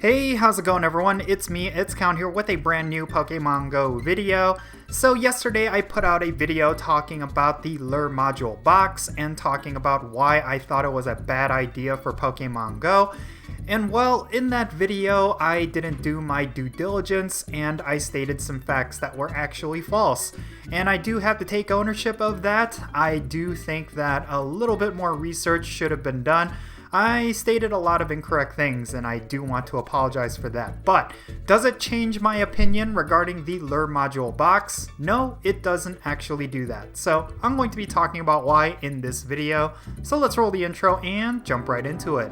Hey, how's it going everyone? It's me, it's Count here with a brand new Pokemon Go video. So yesterday I put out a video talking about the Lure Module box and talking about why I thought it was a bad idea for Pokemon Go. And well, in that video I didn't do my due diligence and I stated some facts that were actually false. And I do have to take ownership of that. I do think that a little bit more research should have been done. I stated a lot of incorrect things and I do want to apologize for that. But does it change my opinion regarding the Lure Module box? No, it doesn't actually do that. So I'm going to be talking about why in this video. So let's roll the intro and jump right into it.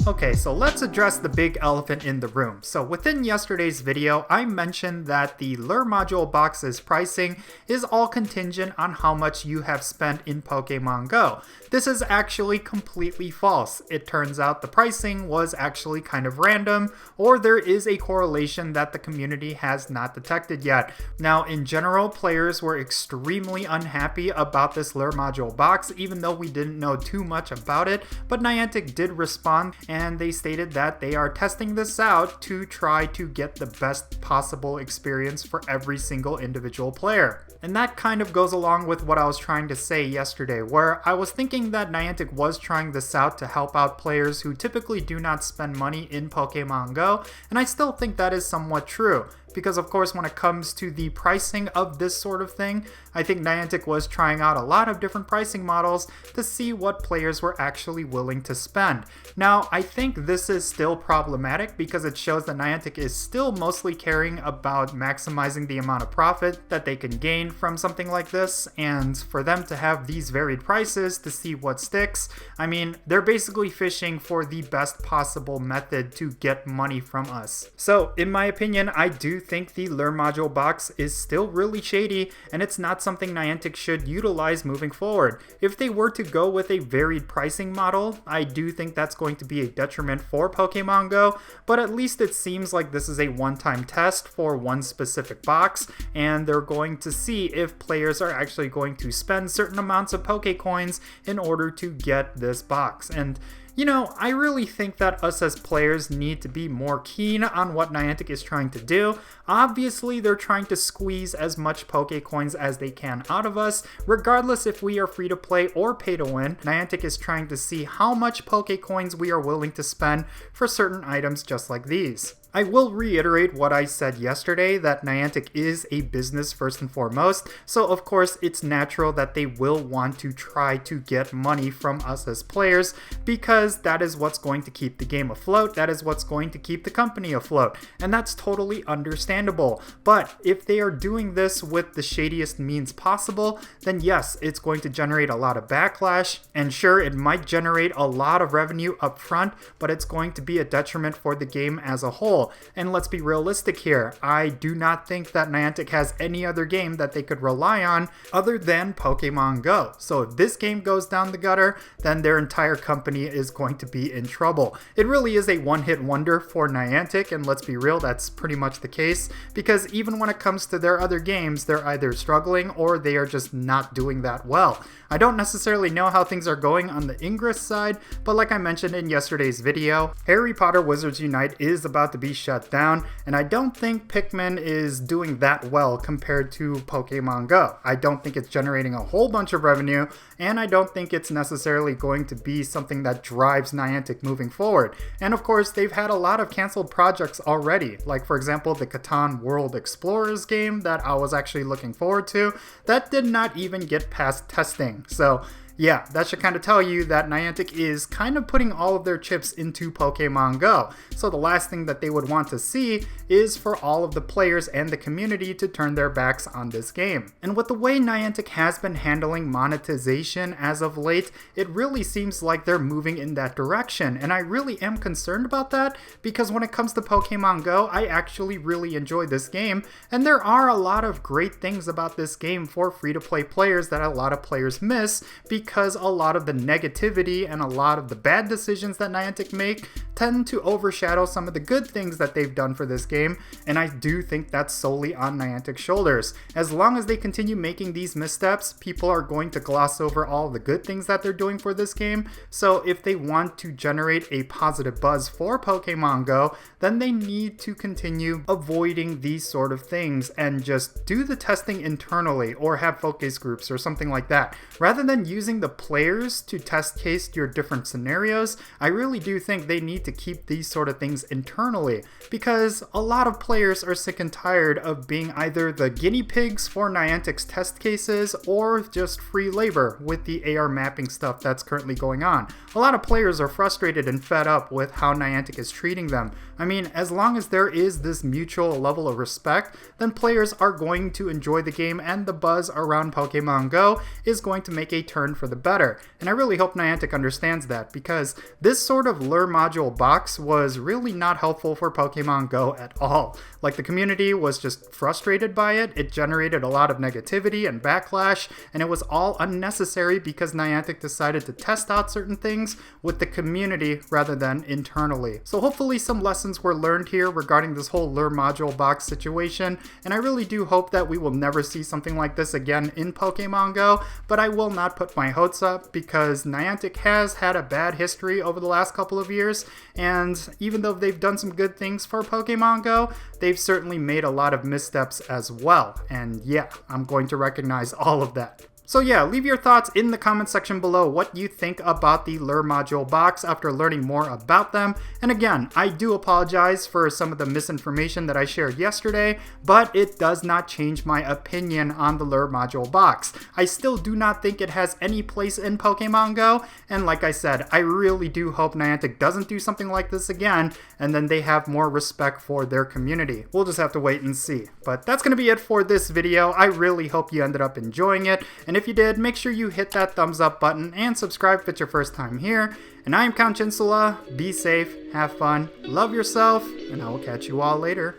Okay, so let's address the big elephant in the room. So within yesterday's video, I mentioned that the Lure Module box's pricing is all contingent on how much you have spent in Pokemon Go. This is actually completely false. It turns out the pricing was actually kind of random, or there is a correlation that the community has not detected yet. Now, in general, players were extremely unhappy about this Lure Module box, even though we didn't know too much about it, but Niantic did respond and they stated that they are testing this out to try to get the best possible experience for every single individual player. And that kind of goes along with what I was trying to say yesterday, where I was thinking that Niantic was trying this out to help out players who typically do not spend money in Pokemon Go, and I still think that is somewhat true. Because of course when it comes to the pricing of this sort of thing, I think Niantic was trying out a lot of different pricing models to see what players were actually willing to spend. Now, I think this is still problematic because it shows that Niantic is still mostly caring about maximizing the amount of profit that they can gain from something like this, and for them to have these varied prices to see what sticks, I mean, they're basically fishing for the best possible method to get money from us. So, in my opinion, I do think the Lure Module box is still really shady, and it's not something Niantic should utilize moving forward. If they were to go with a varied pricing model, I do think that's going to be a detriment for Pokemon Go, but at least it seems like this is a one-time test for one specific box, and they're going to see if players are actually going to spend certain amounts of Pokecoins in order to get this box. And you know, I really think that us as players need to be more keen on what Niantic is trying to do. Obviously, they're trying to squeeze as much Pokecoins as they can out of us, regardless if we are free to play or pay to win. Niantic is trying to see how much Pokecoins we are willing to spend for certain items just like these. I will reiterate what I said yesterday, that Niantic is a business first and foremost, so of course it's natural that they will want to try to get money from us as players, because that is what's going to keep the game afloat, that is what's going to keep the company afloat, and that's totally understandable. But if they are doing this with the shadiest means possible, then yes, it's going to generate a lot of backlash, and sure, it might generate a lot of revenue up front, but it's going to be a detriment for the game as a whole. And let's be realistic here, I do not think that Niantic has any other game that they could rely on other than Pokemon Go. So if this game goes down the gutter, then their entire company is going to be in trouble. It really is a one-hit wonder for Niantic, and let's be real, that's pretty much the case, because even when it comes to their other games, they're either struggling or they are just not doing that well. I don't necessarily know how things are going on the Ingress side, but like I mentioned in yesterday's video, Harry Potter Wizards Unite is about to be shut down, and I don't think Pikmin is doing that well compared to Pokemon Go. I don't think it's generating a whole bunch of revenue, and I don't think it's necessarily going to be something that drives Niantic moving forward. And of course, they've had a lot of canceled projects already, like for example the Catan World Explorers game that I was actually looking forward to, that did not even get past testing. So yeah, that should kind of tell you that Niantic is kind of putting all of their chips into Pokemon Go. So the last thing that they would want to see is for all of the players and the community to turn their backs on this game. And with the way Niantic has been handling monetization as of late, it really seems like they're moving in that direction. And I really am concerned about that, because when it comes to Pokemon Go, I actually really enjoy this game. And there are a lot of great things about this game for free-to-play players that a lot of players miss, because because a lot of the negativity and a lot of the bad decisions that Niantic make tend to overshadow some of the good things that they've done for this game, and I do think that's solely on Niantic's shoulders. As long as they continue making these missteps, people are going to gloss over all the good things that they're doing for this game, so if they want to generate a positive buzz for Pokemon Go, then they need to continue avoiding these sort of things and just do the testing internally or have focus groups or something like that. Rather than using the players to test case your different scenarios, I really do think they need to keep these sort of things internally, because a lot of players are sick and tired of being either the guinea pigs for Niantic's test cases or just free labor with the AR mapping stuff that's currently going on. A lot of players are frustrated and fed up with how Niantic is treating them. I mean, as long as there is this mutual level of respect, then players are going to enjoy the game and the buzz around Pokemon Go is going to make a turn for the better. And I really hope Niantic understands that, because this sort of lure module box was really not helpful for Pokemon Go at all. Like, the community was just frustrated by it, it generated a lot of negativity and backlash, and it was all unnecessary because Niantic decided to test out certain things with the community rather than internally. So hopefully some lessons were learned here regarding this whole lure module box situation, and I really do hope that we will never see something like this again in Pokemon Go, but I will not put my hopes up because Niantic has had a bad history over the last couple of years, and even though they've done some good things for Pokemon Go, they've certainly made a lot of missteps as well, and yeah, I'm going to recognize all of that. So yeah, leave your thoughts in the comment section below what you think about the lure module box after learning more about them. And again, I do apologize for some of the misinformation that I shared yesterday, but it does not change my opinion on the lure module box. I still do not think it has any place in Pokemon Go, and like I said, I really do hope Niantic doesn't do something like this again, and then they have more respect for their community. We'll just have to wait and see. But that's going to be it for this video. I really hope you ended up enjoying it, and if you did, make sure you hit that thumbs up button and subscribe if it's your first time here. And I am Count Jinsula. Be safe, have fun, love yourself, and I will catch you all later.